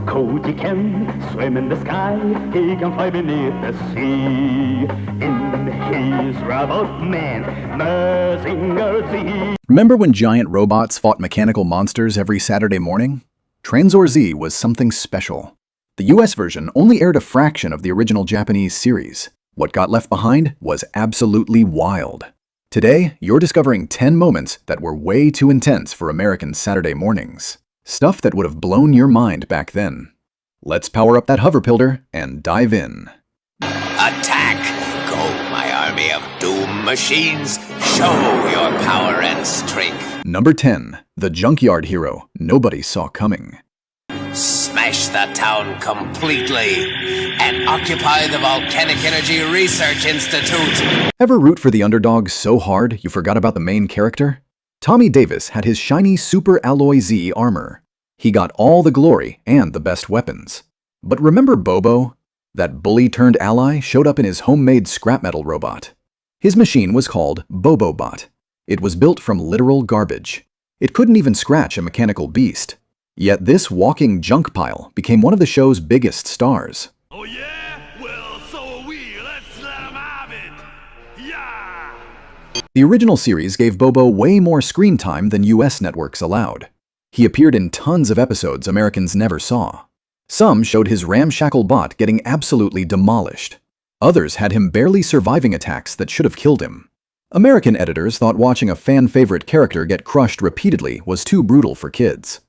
Koji can swim in the sky, he can fly beneath the sea. In his robot man, Mazinger Z. Remember when giant robots fought mechanical monsters every Saturday morning? Tranzor Z was something special. The US version only aired a fraction of the original Japanese series. What got left behind was absolutely wild. Today, you're discovering 10 moments that were way too intense for American Saturday mornings. Stuff that would have blown your mind back then. Let's power up that hoverpilder and dive in. Attack! Go, my army of doom machines! Show your power and strength! Number 10. The junkyard hero nobody saw coming. Smash the town completely and occupy the Volcanic Energy Research Institute! Ever root for the underdog so hard you forgot about the main character? Tommy Davis had his shiny Super Alloy Z armor. He got all the glory and the best weapons. But remember Bobo? That bully-turned-ally showed up in his homemade scrap metal robot. His machine was called Bobo-bot. It was built from literal garbage. It couldn't even scratch a mechanical beast. Yet this walking junk pile became one of the show's biggest stars. Oh yeah? Well, so are we. Let's let 'em have it. Yeah! The original series gave Bobo way more screen time than US networks allowed. He appeared in tons of episodes Americans never saw. Some showed his ramshackle bot getting absolutely demolished. Others had him barely surviving attacks that should have killed him. American editors thought watching a fan-favorite character get crushed repeatedly was too brutal for kids.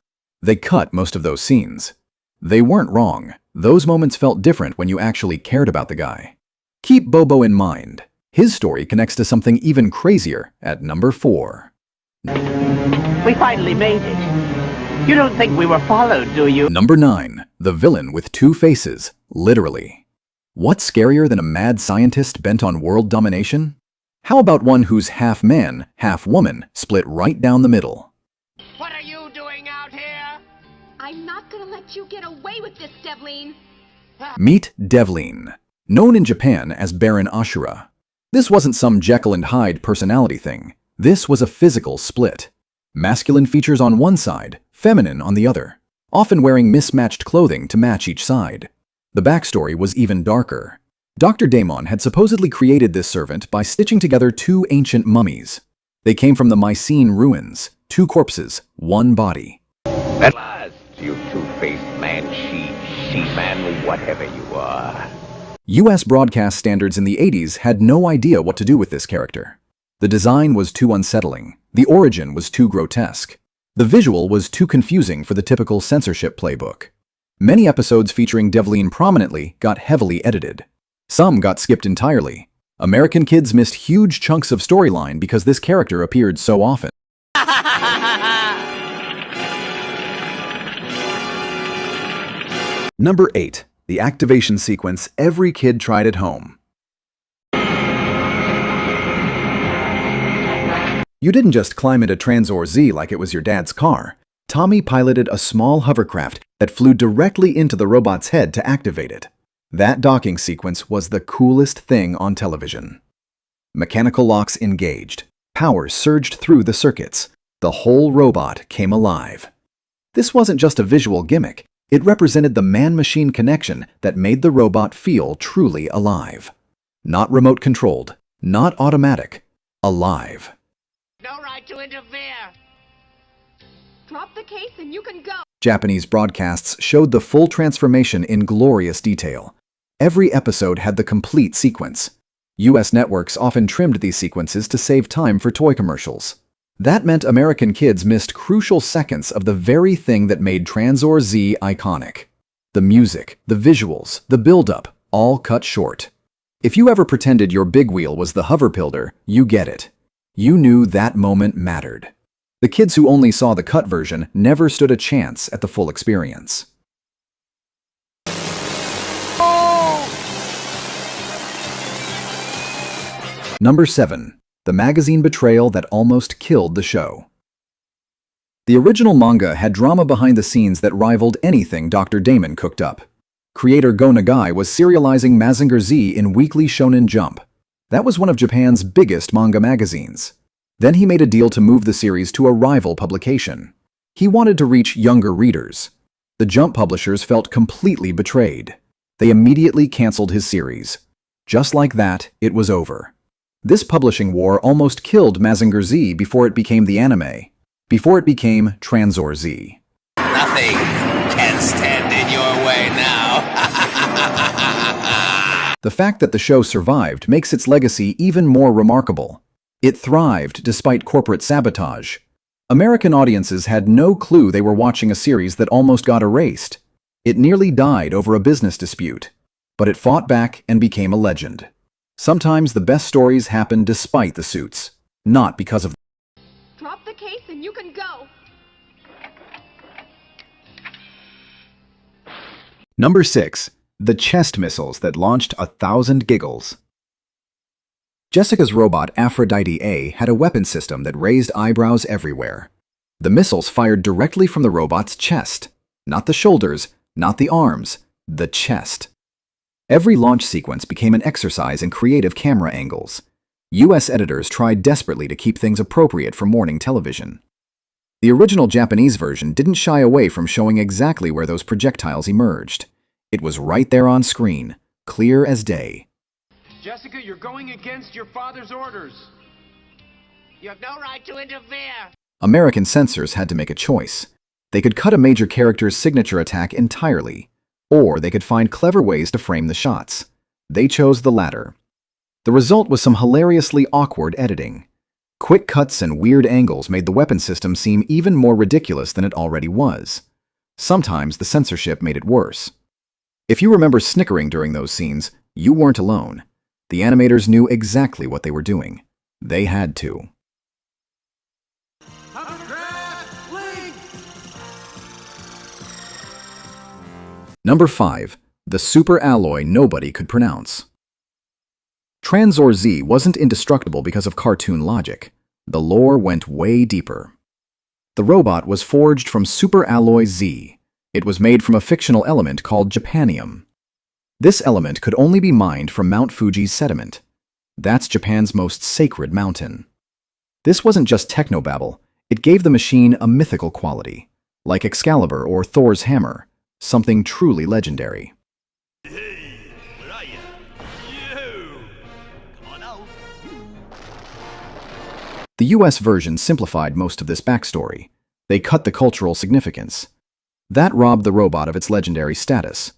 They cut most of those scenes. They weren't wrong. Those moments felt different when you actually cared about the guy. Keep Bobo in mind. His story connects to something even crazier at number 4. We finally made it. You don't think we were followed, do you? Number 9. The villain with two faces, literally. What's scarier than a mad scientist bent on world domination? How about one who's half man, half woman, split right down the middle? What are you doing out here? I'm not gonna let you get away with this, Devline. Meet Devline, known in Japan as Baron Ashura. This wasn't some Jekyll and Hyde personality thing. This was a physical split. Masculine features on one side, feminine on the other, often wearing mismatched clothing to match each side. The backstory was even darker. Dr. Daemon had supposedly created this servant by stitching together two ancient mummies. They came from the Mycene ruins, 2 corpses, 1 body. At last, you two-faced man, she-man, whatever you are. US broadcast standards in the 80s had no idea what to do with this character. The design was too unsettling. The origin was too grotesque. The visual was too confusing for the typical censorship playbook. Many episodes featuring Devline prominently got heavily edited. Some got skipped entirely. American kids missed huge chunks of storyline because this character appeared so often. Number 8. The activation sequence every kid tried at home. You didn't just climb into Tranzor Z like it was your dad's car. Tommy piloted a small hovercraft that flew directly into the robot's head to activate it. That docking sequence was the coolest thing on television. Mechanical locks engaged. Power surged through the circuits. The whole robot came alive. This wasn't just a visual gimmick. It represented the man-machine connection that made the robot feel truly alive. Not remote-controlled, not automatic, alive. No right to interfere. Drop the case and you can go. Japanese broadcasts showed the full transformation in glorious detail. Every episode had the complete sequence. US networks often trimmed these sequences to save time for toy commercials. That meant American kids missed crucial seconds of the very thing that made Tranzor Z iconic. The music, the visuals, the build-up, all cut short. If you ever pretended your big wheel was the hoverpilder, you get it. You knew that moment mattered. The kids who only saw the cut version never stood a chance at the full experience. Number 7. The magazine betrayal that almost killed the show. The original manga had drama behind the scenes that rivaled anything Dr. Daemon cooked up. Creator Go Nagai was serializing Mazinger Z in Weekly Shonen Jump. That was one of Japan's biggest manga magazines. Then he made a deal to move the series to a rival publication. He wanted to reach younger readers. The Jump publishers felt completely betrayed. They immediately canceled his series. Just like that, it was over. This publishing war almost killed Mazinger Z before it became the anime. Before it became Tranzor Z. Nothing can stand in your way now. The fact that the show survived makes its legacy even more remarkable. It thrived despite corporate sabotage. American audiences had no clue they were watching a series that almost got erased. It nearly died over a business dispute, but it fought back and became a legend. Sometimes the best stories happen despite the suits, not because of them. Drop the case and you can go. Number 6. The chest missiles that launched 1,000 giggles. Jessica's robot Aphrodite A had a weapon system that raised eyebrows everywhere. The missiles fired directly from the robot's chest. Not the shoulders, not the arms, the chest. Every launch sequence became an exercise in creative camera angles. US editors tried desperately to keep things appropriate for morning television. The original Japanese version didn't shy away from showing exactly where those projectiles emerged. It was right there on screen, clear as day. Jessica, you're going against your father's orders. You have no right to interfere. American censors had to make a choice. They could cut a major character's signature attack entirely, or they could find clever ways to frame the shots. They chose the latter. The result was some hilariously awkward editing. Quick cuts and weird angles made the weapon system seem even more ridiculous than it already was. Sometimes the censorship made it worse. If you remember snickering during those scenes, you weren't alone. The animators knew exactly what they were doing. They had to. Number 5. The super alloy nobody could pronounce. Tranzor Z wasn't indestructible because of cartoon logic. The lore went way deeper. The robot was forged from super alloy Z. It was made from a fictional element called Japanium. This element could only be mined from Mount Fuji's sediment. That's Japan's most sacred mountain. This wasn't just technobabble. It gave the machine a mythical quality, like Excalibur or Thor's hammer, something truly legendary. Hey, where are you? Yo! Come on out. The US version simplified most of this backstory. They cut the cultural significance. That robbed the robot of its legendary status.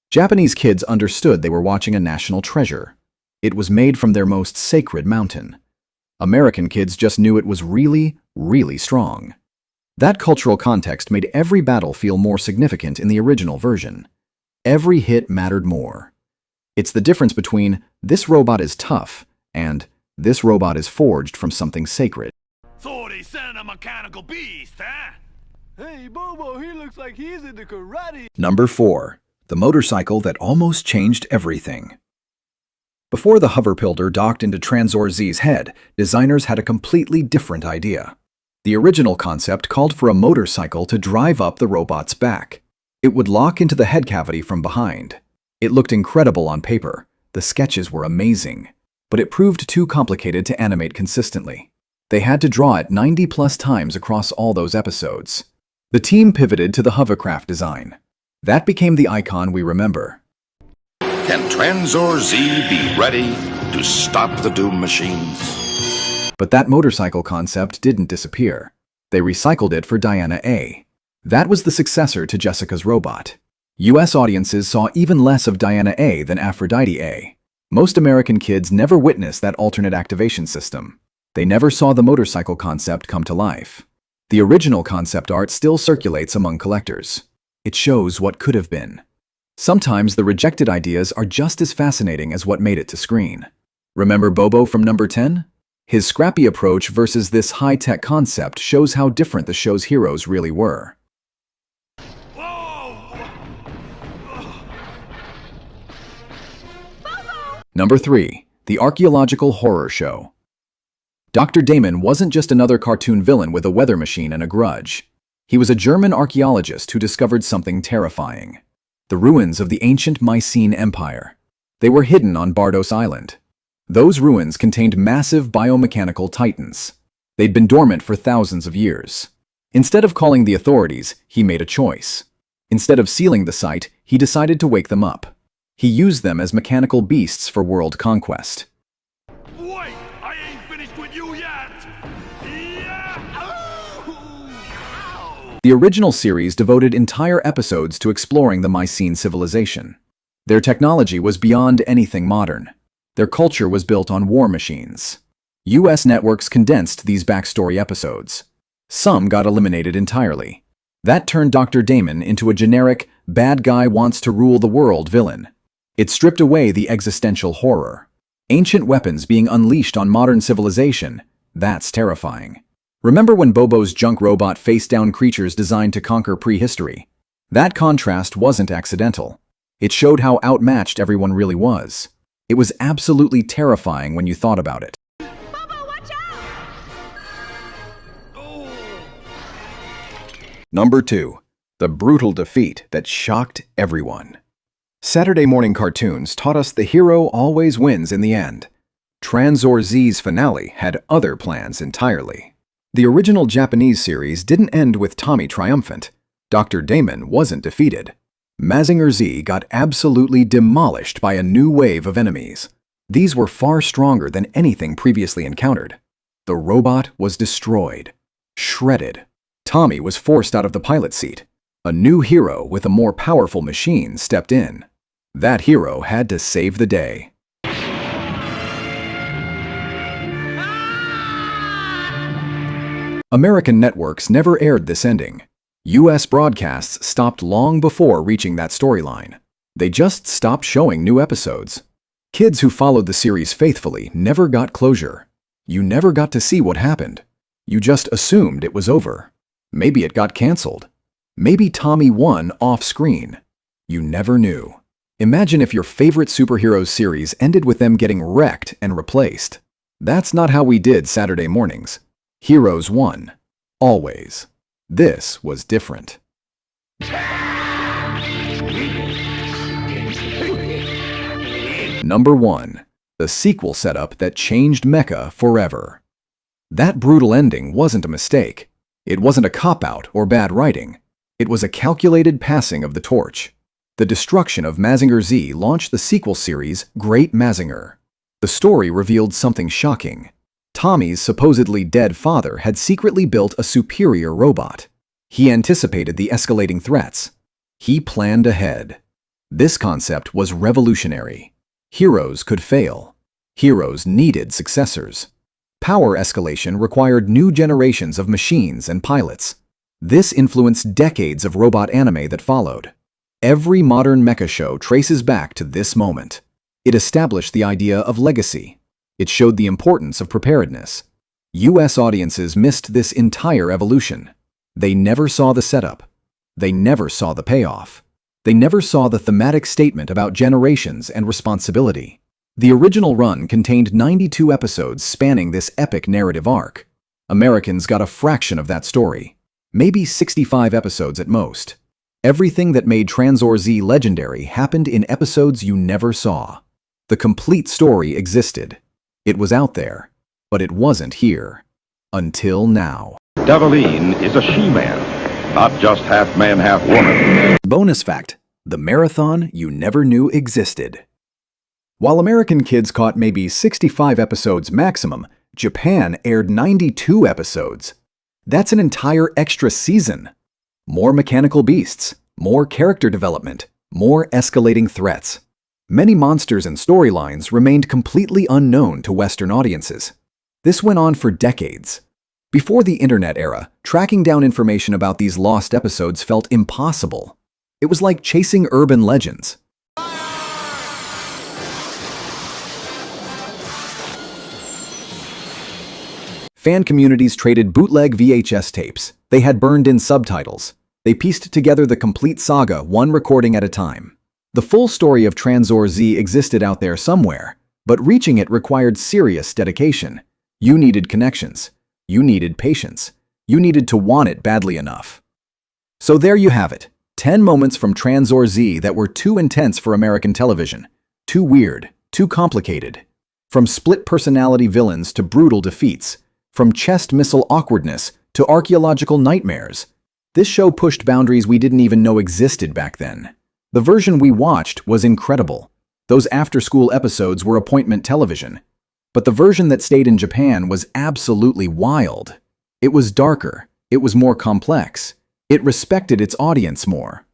Japanese kids understood they were watching a national treasure. It was made from their most sacred mountain. American kids just knew it was really, really strong. That cultural context made every battle feel more significant in the original version. Every hit mattered more. It's the difference between "this robot is tough" and "this robot is forged from something sacred." So they sent a mechanical beast, huh? Hey, Bobo, he looks like he's into karate. Number 4. The motorcycle that almost changed everything. Before the hoverpilder docked into Tranzor Z's head, designers had a completely different idea. The original concept called for a motorcycle to drive up the robot's back. It would lock into the head cavity from behind. It looked incredible on paper. The sketches were amazing. But it proved too complicated to animate consistently. They had to draw it 90+ times across all those episodes. The team pivoted to the hovercraft design. That became the icon we remember. Can Tranzor Z be ready to stop the Doom machines? But that motorcycle concept didn't disappear. They recycled it for Diana A. That was the successor to Jessica's robot. US audiences saw even less of Diana A than Aphrodite A. Most American kids never witnessed that alternate activation system. They never saw the motorcycle concept come to life. The original concept art still circulates among collectors. It shows what could have been. Sometimes the rejected ideas are just as fascinating as what made it to screen. Remember Bobo from number 10? His scrappy approach versus this high-tech concept shows how different the show's heroes really were. Whoa! Number 3. The Archaeological Horror Show. Dr. Damon wasn't just another cartoon villain with a weather machine and a grudge. He was a German archaeologist who discovered something terrifying. The ruins of the ancient Mycenaean Empire. They were hidden on Bardos Island. Those ruins contained massive biomechanical titans. They'd been dormant for thousands of years. Instead of calling the authorities, he made a choice. Instead of sealing the site, he decided to wake them up. He used them as mechanical beasts for world conquest. Wait, I ain't finished with you yet. Yeah. Ow. The original series devoted entire episodes to exploring the Mycene civilization. Their technology was beyond anything modern. Their culture was built on war machines. US networks condensed these backstory episodes. Some got eliminated entirely. That turned Dr. Damon into a generic, bad guy wants to rule the world villain. It stripped away the existential horror. Ancient weapons being unleashed on modern civilization, that's terrifying. Remember when Bobo's junk robot faced down creatures designed to conquer prehistory? That contrast wasn't accidental. It showed how outmatched everyone really was. It was absolutely terrifying when you thought about it. Bobo, watch out! Number 2. The brutal defeat that shocked everyone. Saturday morning cartoons taught us the hero always wins in the end. Tranzor Z's finale had other plans entirely. The original Japanese series didn't end with Tommy triumphant. Dr. Damon wasn't defeated. Mazinger Z got absolutely demolished by a new wave of enemies. These were far stronger than anything previously encountered. The robot was destroyed, shredded. Tommy was forced out of the pilot seat. A new hero with a more powerful machine stepped in. That hero had to save the day. American networks never aired this ending. US broadcasts stopped long before reaching that storyline. They just stopped showing new episodes. Kids who followed the series faithfully never got closure. You never got to see what happened. You just assumed it was over. Maybe it got canceled. Maybe Tommy won off-screen. You never knew. Imagine if your favorite superheroes series ended with them getting wrecked and replaced. That's not how we did Saturday mornings. Heroes won. Always. This was different. Number 1. The sequel setup that changed Mecha forever. That brutal ending wasn't a mistake. It wasn't a cop-out or bad writing. It was a calculated passing of the torch. The destruction of Mazinger Z launched the sequel series Great Mazinger. The story revealed something shocking. Tommy's supposedly dead father had secretly built a superior robot. He anticipated the escalating threats. He planned ahead. This concept was revolutionary. Heroes could fail. Heroes needed successors. Power escalation required new generations of machines and pilots. This influenced decades of robot anime that followed. Every modern mecha show traces back to this moment. It established the idea of legacy. It showed the importance of preparedness. US audiences missed this entire evolution. They never saw the setup. They never saw the payoff. They never saw the thematic statement about generations and responsibility. The original run contained 92 episodes spanning this epic narrative arc. Americans got a fraction of that story. Maybe 65 episodes at most. Everything that made Tranzor Z legendary happened in episodes you never saw. The complete story existed. It was out there, but it wasn't here. Until now. Develine is a she-man, not just half man, half woman. Bonus fact: the marathon you never knew existed. While American kids caught maybe 65 episodes maximum, Japan aired 92 episodes. That's an entire extra season. More mechanical beasts, more character development, more escalating threats. Many monsters and storylines remained completely unknown to Western audiences. This went on for decades. Before the internet era, tracking down information about these lost episodes felt impossible. It was like chasing urban legends. Fan communities traded bootleg VHS tapes. They had burned-in subtitles. They pieced together the complete saga, one recording at a time. The full story of Tranzor Z existed out there somewhere, but reaching it required serious dedication. You needed connections. You needed patience. You needed to want it badly enough. So there you have it. 10 moments from Tranzor Z that were too intense for American television. Too weird. Too complicated. From split-personality villains to brutal defeats. From chest missile awkwardness to archaeological nightmares. This show pushed boundaries we didn't even know existed back then. The version we watched was incredible. Those after-school episodes were appointment television. But the version that stayed in Japan was absolutely wild. It was darker. It was more complex. It respected its audience more.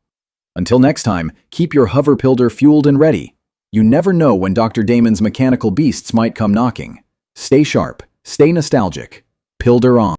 Until next time, keep your hover pilder fueled and ready. You never know when Dr. Damon's mechanical beasts might come knocking. Stay sharp, stay nostalgic. Pilder on.